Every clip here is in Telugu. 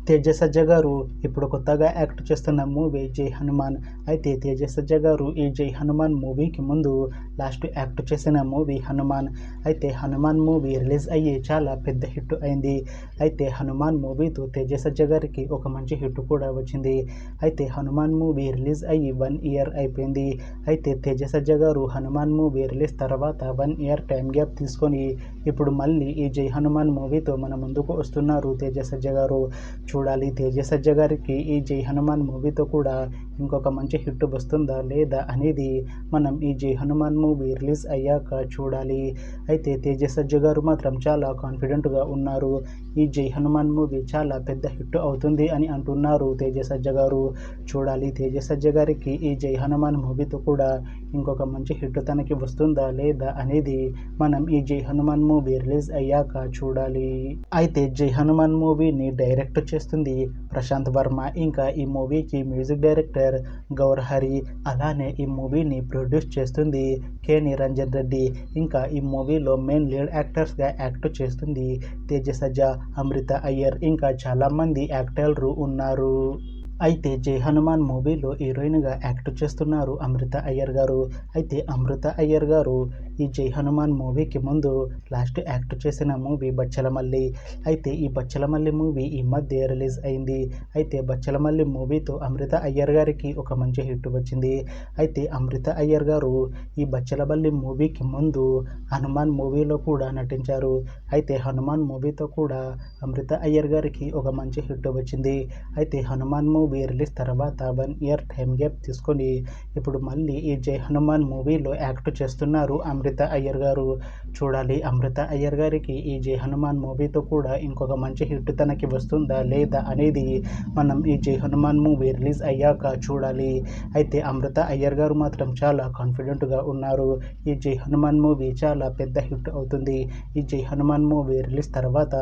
తేజ సజ్జ గారు ఇప్పుడు కొత్తగా యాక్ట్ చేస్తున్న మూవీ జై హనుమాన్. అయితే తేజ సజ్జ గారు ఈ జై హనుమాన్ మూవీకి ముందు లాస్ట్ యాక్ట్ చేసిన మూవీ హనుమాన్. అయితే హనుమాన్ మూవీ రిలీజ్ అయ్యి చాలా పెద్ద హిట్ అయింది. అయితే హనుమాన్ మూవీతో తేజ సజ్జ గారికి ఒక మంచి హిట్ కూడా వచ్చింది. అయితే హనుమాన్ మూవీ రిలీజ్ అయ్యి 1 ఇయర్ అయిపోయింది. అయితే తేజ సజ్జ గారు హనుమాన్ మూవీ రిలీజ్ తర్వాత 1 ఇయర్ టైం గ్యాప్ తీసుకొని ఇప్పుడు మళ్ళీ ఈ జై హనుమాన్ మూవీతో మన ముందుకు వస్తున్నారు తేజ సజ్జ గారు. చూడాలి తేజ సజ్జ గారికి ఈ జై హనుమాన్ మూవీతో కూడా ఇంకొక మంచి హిట్ వస్తుందా లేదా అనేది మనం ఈ జై హనుమాన్ మూవీ రిలీజ్ అయ్యాక చూడాలి. అయితే తేజ సజ్జ గారు మాత్రం చాలా కాన్ఫిడెంట్గా ఉన్నారు. ఈ జై హనుమాన్ మూవీ చాలా పెద్ద హిట్ అవుతుంది అని అంటున్నారు తేజ సజ్జ గారు. చూడాలి తేజ సజ్జ గారికి ఈ జై హనుమాన్ మూవీతో కూడా ఇంకొక మంచి హిట్ తనకి వస్తుందా లేదా అనేది మనం ఈ జై హనుమాన్ మూవీ రిలీజ్ అయ్యాక చూడాలి. అయితే జై హనుమాన్ మూవీని డైరెక్ట్ చేస్తుంది ప్రశాంత్ వర్మ. ఇంకా ఈ మూవీకి మ్యూజిక్ డైరెక్టర్ గౌర్ హరి. అలానే ఈ మూవీని ప్రొడ్యూస్ చేస్తుంది కె నిరంజన్ రెడ్డి. ఇంకా ఈ మూవీలో మెయిన్ లీడ్ యాక్టర్స్గా యాక్ట్ చేస్తుంది తేజ సజ్జ, అమృత అయ్యర్, ఇంకా చాలామంది యాక్టర్లు ఉన్నారు. అయితే జై హనుమాన్ మూవీలో హీరోయిన్గా యాక్ట్ చేస్తున్నారు అమృత అయ్యర్ గారు. అయితే అమృత అయ్యర్ గారు ఈ జై హనుమాన్ మూవీకి ముందు లాస్ట్ యాక్ట్ చేసిన మూవీ బచ్చలమల్లి. అయితే ఈ బచ్చలమల్లి మూవీ ఈ మధ్య రిలీజ్ అయింది. అయితే బచ్చలమల్లి మూవీతో అమృత అయ్యర్ గారికి ఒక మంచి హిట్ వచ్చింది. అయితే అమృత అయ్యర్ గారు ఈ బచ్చలమల్లి మూవీకి ముందు హనుమాన్ మూవీలో కూడా నటించారు. అయితే హనుమాన్ మూవీతో కూడా అమృత అయ్యర్ గారికి ఒక మంచి హిట్ వచ్చింది. అయితే హనుమాన్ మూవీ రిలీజ్ తర్వాత 1 ఇయర్ టైం గ్యాప్ తీసుకొని ఇప్పుడు మళ్ళీ ఈ జై హనుమాన్ మూవీలో యాక్ట్ చేస్తున్నారు అమృత అయ్యర్ గారు. చూడాలి అమృత అయ్యర్ గారికి ఈ జై హనుమాన్ మూవీతో కూడా ఇంకొక మంచి హిట్ తనకి వస్తుందా లేదా అనేది మనం ఈ జై హనుమాన్ మూవీ రిలీజ్ అయ్యాక చూడాలి. అయితే అమృత అయ్యర్ గారు మాత్రం చాలా కాన్ఫిడెంట్గా ఉన్నారు. ఈ జై హనుమాన్ మూవీ చాలా పెద్ద హిట్ అవుతుంది. ఈ జై హనుమాన్ మూవీ రిలీజ్ తర్వాత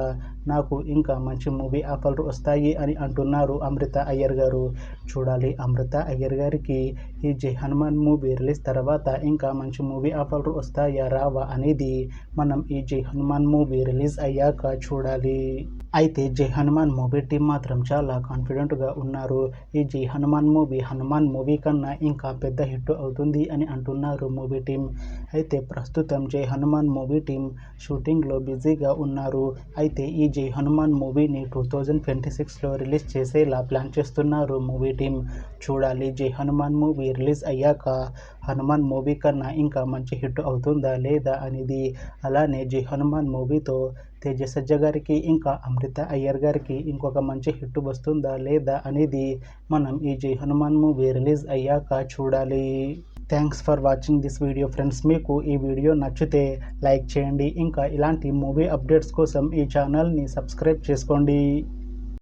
నాకు ఇంకా మంచి మూవీ ఆఫర్లు వస్తాయి అని అంటున్నారు అమృత అయ్యర్ గారు. చూడాలి అమృత అయ్యర్ గారికి ఈ జై హనుమాన్ మూవీ రిలీజ్ తర్వాత ఇంకా మంచి మూవీ ఆఫర్లు వస్తాయా రావా అనేది మనం ఈ జై హనుమాన్ మూవీ రిలీజ్ అయ్యాక చూడాలి. అయితే జై హనుమాన్ మూవీ టీం మాత్రం చాలా కాన్ఫిడెంట్గా ఉన్నారు. ఈ జై హనుమాన్ మూవీ కన్నా ఇంకా పెద్ద హిట్ అవుతుంది అని అంటున్నారు మూవీ టీం. అయితే ప్రస్తుతం జై హనుమాన్ మూవీ టీం షూటింగ్లో బిజీగా ఉన్నారు. అయితే ఈ జై హనుమాన్ మూవీని 2026లో రిలీజ్ చేసేలా ప్లాన్ చేస్తున్నారు మూవీ టీం. చూడాలి జై హనుమాన్ మూవీ రిలీజ్ అయ్యాక హనుమాన్ మూవీ కన్నా ఇంకా మంచి హిట్ అవుతుందా లేదా అనేది. అలానే జై హనుమాన్ మూవీతో తేజ సజ్జ గారికి ఇంకా అమృత అయ్యర్ గారికి ఇంకొక మంచి హిట్ వస్తుందా లేదా అనేది మనం ఈ జై హనుమాన్ మూవీ రిలీజ్ అయ్యాక చూడాలి. Thanks for watching this video friends. మీకు ఈ వీడియో నచ్చితే లైక్ చేయండి. ఇంకా ఇలాంటి మూవీ అప్డేట్స్ కోసం ఈ ఛానల్ని సబ్స్క్రైబ్ చేసుకోండి.